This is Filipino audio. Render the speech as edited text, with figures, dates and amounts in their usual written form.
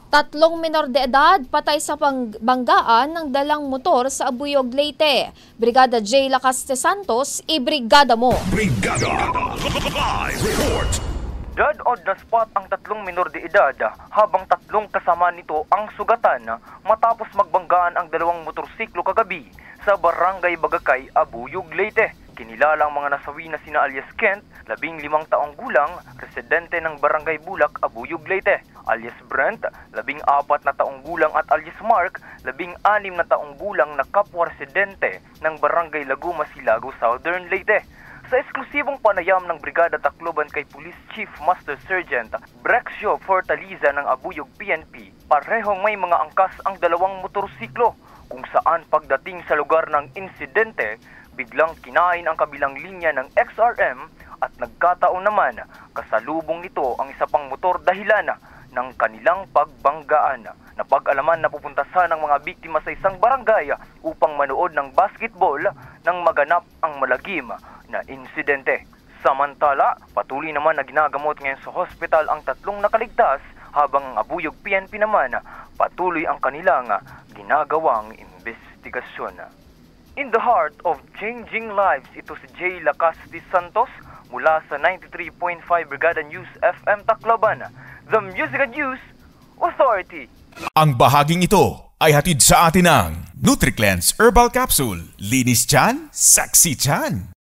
Tatlong minor de edad patay sa banggaan ng dalang motor sa Abuyog, Leyte. Brigada J. Lacaste Santos, ibrigada mo! Brigada! Live report! Dead-on na spot ang tatlong minor de edad habang tatlong kasama nito ang sugatan matapos magbanggaan ang dalawang motorsiklo kagabi sa Barangay Bagakay, Abuyog, Leyte. Kinilala ang mga nasawi na sina alias Kent, 15 taong gulang, residente ng Barangay Bulak, Abuyog, Leyte. Alias Brent, 14 na taong gulang at alias Mark, 16 na taong gulang na kapwa residente ng Barangay Laguma, Silago, Southern Leyte. Sa eksklusibong panayam ng Brigada Tacloban kay Police Chief Master Sergeant Brexio Fortaliza ng Abuyog PNP, parehong may mga angkas ang dalawang motorsiklo kung saan pagdating sa lugar ng insidente, biglang kinain ang kabilang linya ng XRM at nagkataon naman kasalubong nito ang isa pang motor dahilan ng kanilang pagbanggaan. Napag-alaman na pupunta sana ng mga biktima sa isang barangay upang manood ng basketball nang maganap ang malagim na insidente. Samantala, patuloy naman na ginagamot ngayon sa hospital ang tatlong nakaligtas habang ang Abuyog PNP naman patuloy ang kanilang ginagawang investigasyon. In the heart of changing lives, ito si J. Lacaste Santos mula sa 93.5 Brigada News FM Tacloban, the Music and News Authority. Ang bahaging ito ay hatid sa atin ng NutriCleanse Herbal Capsule. Linis tiyan, sexy tiyan.